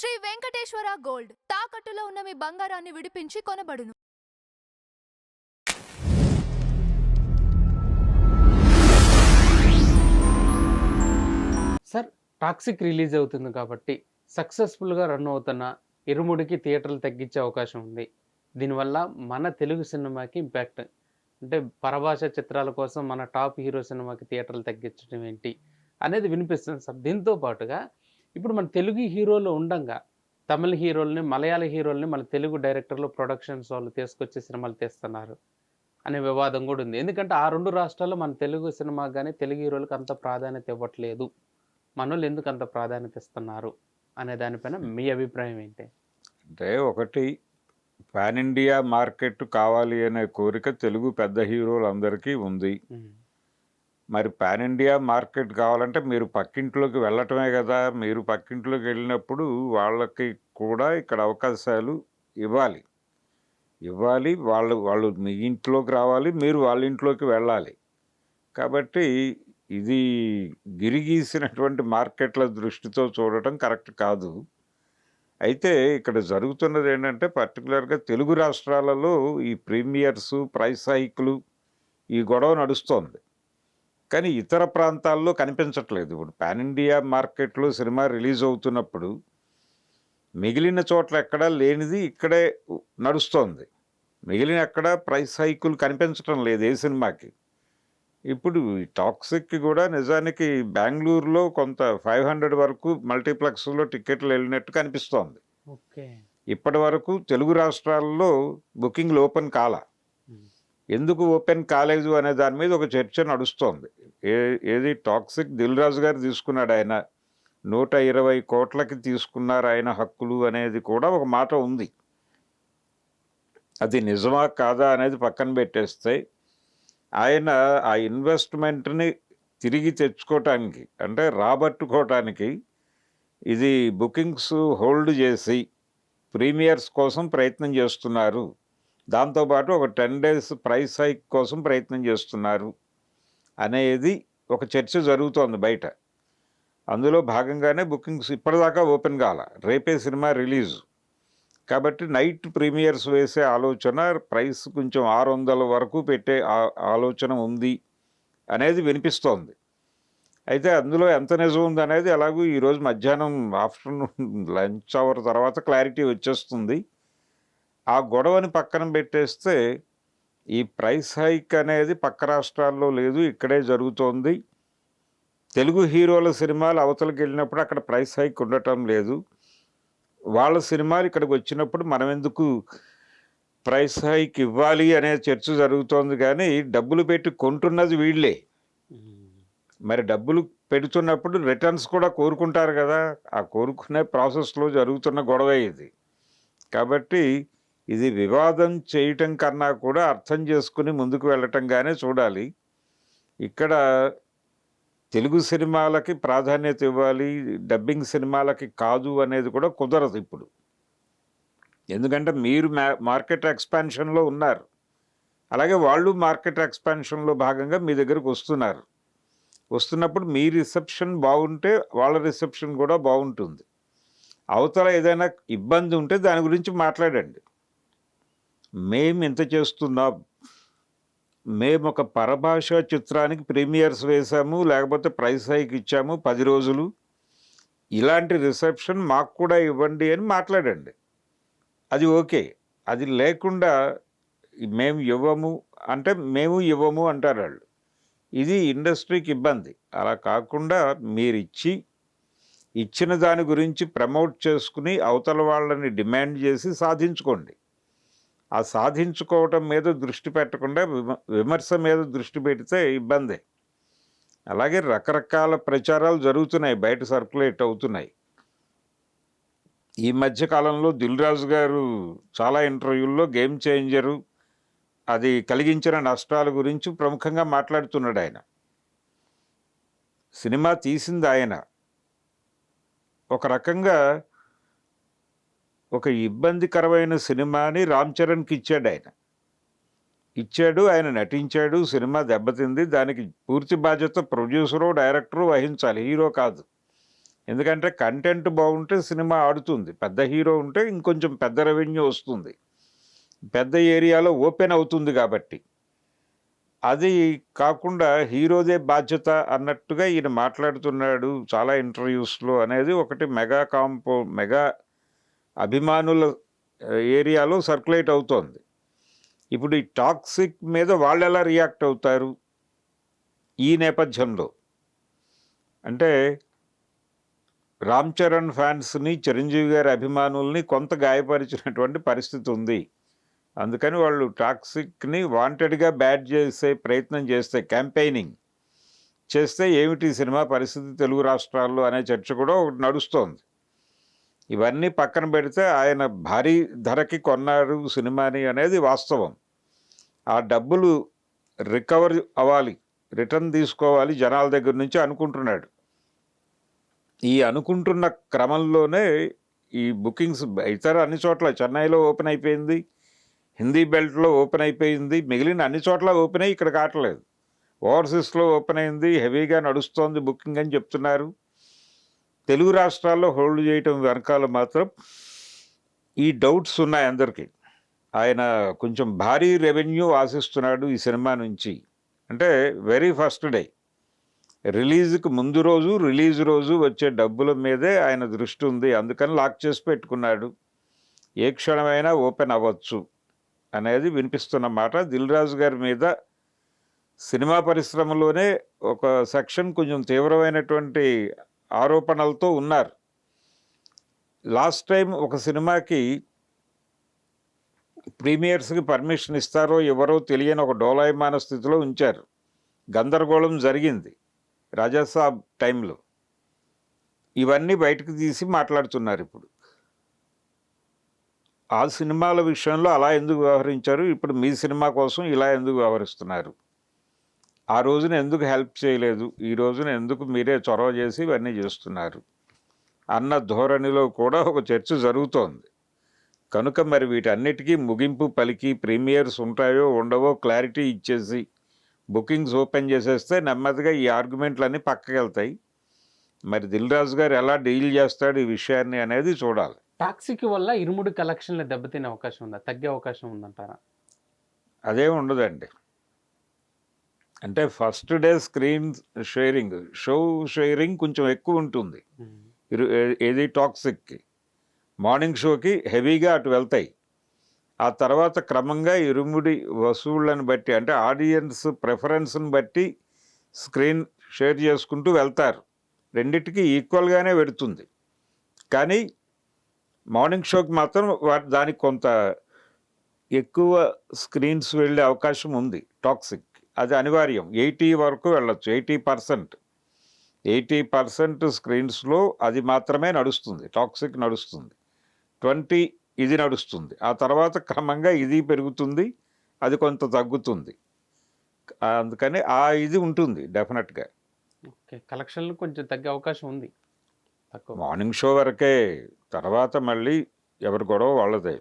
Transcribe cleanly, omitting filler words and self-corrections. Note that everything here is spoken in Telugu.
శ్రీ వెంకటేశ్వర గోల్డ్ తాకట్టులో ఉన్న మీ బంగారాన్ని విడిపించి కొనబడును. సార్, టాక్సిక్ రిలీజ్ అవుతుంది కాబట్టి సక్సెస్ఫుల్గా రన్ అవుతున్న ఇరుముడికి థియేటర్లు తగ్గించే అవకాశం ఉంది. దీనివల్ల మన తెలుగు సినిమాకి ఇంపాక్ట్ అంటే పరభాష చిత్రాల కోసం మన టాప్ హీరో సినిమాకి థియేటర్లు తగ్గించడం ఏంటి అనేది వినిపిస్తుంది సార్. దీంతో పాటుగా ఇప్పుడు మన తెలుగు హీరోలు ఉండంగా తమిళ హీరోల్ని, మలయాళ హీరోల్ని మన తెలుగు డైరెక్టర్లు, ప్రొడక్షన్స్ వాళ్ళు తీసుకొచ్చి సినిమాలు తీస్తున్నారు అనే వివాదం కూడా ఉంది. ఎందుకంటే ఆ రెండు రాష్ట్రాల్లో మన తెలుగు సినిమాకి కానీ తెలుగు హీరోలకు అంత ప్రాధాన్యత ఇవ్వట్లేదు. మనోళ్ళు ఎందుకు అంత ప్రాధాన్యత ఇస్తున్నారు అనే దానిపైన మీ అభిప్రాయం ఏంటి? అంటే ఒకటి పాన్ ఇండియా మార్కెట్ కావాలి అనే కోరిక తెలుగు పెద్ద హీరోలందరికీ ఉంది. మరి పాన్ ఇండియా మార్కెట్ కావాలంటే మీరు పక్కింట్లోకి వెళ్ళటమే కదా. మీరు పక్కింట్లోకి వెళ్ళినప్పుడు వాళ్ళకి కూడా ఇక్కడ అవకాశాలు ఇవ్వాలి. వాళ్ళు వాళ్ళు మీ ఇంట్లోకి రావాలి, మీరు వాళ్ళ ఇంట్లోకి వెళ్ళాలి. కాబట్టి ఇది గిరిగీసినటువంటి మార్కెట్ల దృష్టితో చూడటం కరెక్ట్ కాదు. అయితే ఇక్కడ జరుగుతున్నది ఏంటంటే పర్టికులర్గా తెలుగు రాష్ట్రాలలో ఈ ప్రీమియర్సు, ప్రైస్ హైక్లు ఈ గొడవ నడుస్తోంది. కానీ ఇతర ప్రాంతాల్లో కనిపించట్లేదు. ఇప్పుడు పాన్ ఇండియా మార్కెట్లో సినిమా రిలీజ్ అవుతున్నప్పుడు మిగిలిన చోట్ల ఎక్కడా లేనిది ఇక్కడే నడుస్తోంది. మిగిలిన ఎక్కడ ప్రైస్ హైకులు కనిపించటం లేదు ఏ సినిమాకి. ఇప్పుడు టాక్సిక్కి కూడా నిజానికి బెంగళూరులో కొంత 500 వరకు మల్టీప్లెక్స్లో టికెట్లు వెళ్ళినట్టు కనిపిస్తోంది. ఇప్పటి వరకు తెలుగు రాష్ట్రాల్లో బుకింగ్లు ఓపెన్ కాలా. ఎందుకు ఓపెన్ కాలేదు అనే దాని మీద ఒక చర్చ నడుస్తోంది. ఏది టాక్సిక్ దిల్ రాజు గారు తీసుకున్నాడు, ఆయన 120 కోట్లకి తీసుకున్నారు ఆయన హక్కులు అనేది కూడా ఒక మాట ఉంది. అది నిజమా కాదా అనేది పక్కన పెట్టేస్తే ఆయన ఆ ఇన్వెస్ట్మెంట్ని తిరిగి తెచ్చుకోవటానికి అంటే రాబట్టుకోవటానికి ఇది బుకింగ్స్ హోల్డ్ చేసి ప్రీమియర్స్ కోసం ప్రయత్నం చేస్తున్నారు. దాంతోపాటు ఒక 10 days ప్రైస్ హైక్ కోసం ప్రయత్నం చేస్తున్నారు అనేది ఒక చర్చ జరుగుతోంది బయట. అందులో భాగంగానే బుకింగ్స్ ఇప్పటిదాకా ఓపెన్ కాల. రేపే సినిమా రిలీజు కాబట్టి నైట్ ప్రీమియర్స్ వేసే ఆలోచన, ప్రైస్ కొంచెం 600 వరకు పెట్టే ఆలోచన ఉంది అనేది వినిపిస్తోంది. అయితే అందులో ఎంత నిజం ఉంది అనేది ఎలాగూ ఈరోజు మధ్యాహ్నం ఆఫ్టర్నూన్ లంచ్ అవర్ తర్వాత క్లారిటీ వచ్చేస్తుంది. ఆ గొడవని పక్కన పెట్టేస్తే ఈ ప్రైస్ హైక్ అనేది పక్క రాష్ట్రాల్లో లేదు, ఇక్కడే జరుగుతోంది. తెలుగు హీరోల సినిమాలు అవతలకి వెళ్ళినప్పుడు అక్కడ ప్రైస్ హైక్ ఉండటం లేదు. వాళ్ళ సినిమాలు ఇక్కడికి వచ్చినప్పుడు మనం ఎందుకు ప్రైస్ హైక్ ఇవ్వాలి అనే చర్చ జరుగుతోంది. కానీ డబ్బులు పెట్టి కొంటున్నది వీళ్ళే. మరి డబ్బులు పెడుతున్నప్పుడు రిటర్న్స్ కూడా కోరుకుంటారు కదా. ఆ కోరుకునే ప్రాసెస్లో జరుగుతున్న గొడవ ఇది. కాబట్టి ఇది వివాదం చేయటం కన్నా కూడా అర్థం చేసుకుని ముందుకు వెళ్ళటంగానే చూడాలి. ఇక్కడ తెలుగు సినిమాలకి ప్రాధాన్యత ఇవ్వాలి, డబ్బింగ్ సినిమాలకి కాదు అనేది కూడా కుదరదు ఇప్పుడు. ఎందుకంటే మీరు మార్కెట్ ఎక్స్పాన్షన్లో ఉన్నారు, అలాగే వాళ్ళు మార్కెట్ ఎక్స్పాన్షన్లో భాగంగా మీ దగ్గరకు వస్తున్నప్పుడు మీ రిసెప్షన్ బాగుంటే వాళ్ళ రిసెప్షన్ కూడా బాగుంటుంది. అవతల ఏదైనా ఇబ్బంది ఉంటే దాని గురించి మాట్లాడండి. మేము ఇంత చేస్తున్నాం, మేము ఒక పరభాష చిత్రానికి ప్రీమియర్స్ వేసాము, లేకపోతే ప్రైస్ హైక్ ఇచ్చాము 10 రోజులు, ఇలాంటి రిసెప్షన్ మాకు కూడా ఇవ్వండి అని మాట్లాడండి. అది ఓకే. అది లేకుండా మేము ఇవ్వము అంటే మేము ఇవ్వము అంటారు వాళ్ళు. ఇది ఇండస్ట్రీకి ఇబ్బంది. అలా కాకుండా మీరు ఇచ్చిన దాని గురించి ప్రమోట్ చేసుకుని అవతల వాళ్ళని డిమాండ్ చేసి సాధించుకోండి. ఆ సాధించుకోవటం మీద దృష్టి పెట్టకుండా విమర్శ మీద దృష్టి పెడితే ఇబ్బందే. అలాగే రకరకాల ప్రచారాలు జరుగుతున్నాయి, బయట సర్క్యులేట్ అవుతున్నాయి. ఈ మధ్య కాలంలో దిల్ రాజు గారు చాలా ఇంటర్వ్యూల్లో గేమ్ చేంజరు, అది కలిగించిన నష్టాల గురించి ప్రముఖంగా మాట్లాడుతున్నాడు. ఆయన సినిమా తీసింది ఆయన. ఒక రకంగా ఒక ఇబ్బందికరమైన సినిమాని రామ్ చరణ్కి ఇచ్చాడు. ఆయన నటించాడు, సినిమా దెబ్బతింది. దానికి పూర్తి బాధ్యత ప్రొడ్యూసరు, డైరెక్టరు వహించాలి, హీరో కాదు. ఎందుకంటే కంటెంట్ బాగుంటే సినిమా ఆడుతుంది. పెద్ద హీరో ఉంటే ఇంకొంచెం పెద్ద రెవెన్యూ వస్తుంది. పెద్ద ఏరియాలో ఓపెన్ అవుతుంది కాబట్టి. అది కాకుండా హీరోదే బాధ్యత అన్నట్టుగా ఈయన మాట్లాడుతున్నాడు చాలా ఇంటర్వ్యూస్‌లో అనేది ఒకటి మెగా అభిమానుల ఏరియాలో సర్క్యులేట్ అవుతోంది. ఇప్పుడు ఈ టాక్సిక్ మీద వాళ్ళెలా రియాక్ట్ అవుతారు? ఈ నేపథ్యంలో. అంటే రామ్ చరణ్ ఫ్యాన్స్‌ని, చిరంజీవి గారి అభిమానుల్ని కొంత గాయపరిచినటువంటి పరిస్థితి ఉంది. అందుకని వాళ్ళు టాక్సిక్‌ని వాంటెడ్‌గా బ్యాడ్ చేసే ప్రయత్నం చేస్తే, క్యాంపెయినింగ్ చేస్తే ఏమిటి సినిమా పరిస్థితి తెలుగు రాష్ట్రాల్లో అనే చర్చ కూడా ఒకటి నడుస్తోంది. ఇవన్నీ పక్కన పెడితే ఆయన భారీ ధరకి కొన్నారు సినిమాని అనేది వాస్తవం. ఆ డబ్బులు రికవర్ అవ్వాలి, రిటర్న్ తీసుకోవాలి జనాల దగ్గర నుంచి అనుకుంటున్నాడు. ఈ అనుకుంటున్న క్రమంలోనే ఈ బుకింగ్స్ ఇతర అన్ని చోట్ల చెన్నైలో ఓపెన్ అయిపోయింది, హిందీ బెల్ట్లో ఓపెన్ అయిపోయింది, మిగిలిన అన్ని చోట్ల ఓపెన్ అయ్యి ఇక్కడ కావట్లేదు. ఓవర్సీస్లో ఓపెన్ అయింది, హెవీగా నడుస్తోంది బుకింగ్ అని చెప్తున్నారు. తెలుగు రాష్ట్రాల్లో హోల్డ్ చేయటం వెనకాల మాత్రం ఈ డౌట్స్ ఉన్నాయి అందరికీ. ఆయన కొంచెం భారీ రెవెన్యూ ఆశిస్తున్నాడు ఈ సినిమా నుంచి. అంటే వెరీ ఫస్ట్ డే రిలీజ్కి ముందు రోజు, రిలీజ్ రోజు వచ్చే డబ్బుల మీదే ఆయన దృష్టి ఉంది. అందుకని లాక్ చేసి పెట్టుకున్నాడు. ఏ క్షణమైనా ఓపెన్ అవ్వచ్చు అనేది వినిపిస్తున్న మాట. దిల్ రాజు గారి మీద సినిమా పరిశ్రమలోనే ఒక సెక్షన్ కొంచెం తీవ్రమైనటువంటి ఆరోపణలతో ఉన్నారు. లాస్ట్ టైం ఒక సినిమాకి ప్రీమియర్స్కి పర్మిషన్ ఇస్తారో ఎవరో తెలియని ఒక డోలాయమాన స్థితిలో ఉంచారు. గందరగోళం జరిగింది రాజాసాబ్ టైంలో. ఇవన్నీ బయటకు తీసి మాట్లాడుతున్నారు ఇప్పుడు. ఆ సినిమాల విషయంలో అలా ఎందుకు వ్యవహరించారు, ఇప్పుడు మీ సినిమా కోసం ఇలా ఎందుకు వ్యవహరిస్తున్నారు, ఆ రోజున ఎందుకు హెల్ప్ చేయలేదు, ఈ రోజున ఎందుకు మీరే చొరవ చేసి ఇవన్నీ చేస్తున్నారు అన్న ధోరణిలో కూడా ఒక చర్చ జరుగుతోంది. కనుక మరి వీటన్నిటికీ ముగింపు పలికి ప్రీమియర్స్ ఉంటాయో ఉండవో క్లారిటీ ఇచ్చేసి బుకింగ్స్ ఓపెన్ చేసేస్తే నెమ్మదిగా ఈ ఆర్గ్యుమెంట్లన్నీ పక్కకి వెళ్తాయి. మరి దిల్ రాజు గారు ఎలా డీల్ చేస్తాడు ఈ విషయాన్ని అనేది చూడాలి. టాక్సిక్ వల్ల ఇరుముడి కలెక్షన్లు దెబ్బతినే అవకాశం ఉందా, తగ్గే అవకాశం ఉందంటారా? అదేం ఉండదండి. అంటే first day screen show sharing కొంచెం ఎక్కువ ఉంటుంది ఏది టాక్సిక్కి. మార్నింగ్ షోకి హెవీగా అటు వెళ్తాయి. ఆ తర్వాత క్రమంగా ఇరుముడి వసూళ్ళని బట్టి, అంటే ఆడియన్స్ ప్రిఫరెన్స్ని బట్టి స్క్రీన్ షేర్ చేసుకుంటూ వెళ్తారు. రెండిటికి ఈక్వల్గానే పెడుతుంది. కానీ మార్నింగ్ షోకి మాత్రం దానికి కొంత ఎక్కువ స్క్రీన్స్ వెళ్ళే అవకాశం ఉంది టాక్సిక్. అది అనివార్యం. 80 వరకు వెళ్ళొచ్చు, 80% స్క్రీన్స్లో అది మాత్రమే నడుస్తుంది, టాక్సిక్ నడుస్తుంది. 20 ఇది నడుస్తుంది. ఆ తర్వాత క్రమంగా ఇది పెరుగుతుంది, అది కొంత తగ్గుతుంది. అందుకని ఇది ఉంటుంది డెఫినెట్గా. ఓకే, కలెక్షన్లు కొంచెం తగ్గే అవకాశం ఉంది, తక్కువ. మార్నింగ్ షో వరకే, తర్వాత మళ్ళీ ఎవరి గొడవ వాళ్ళదే.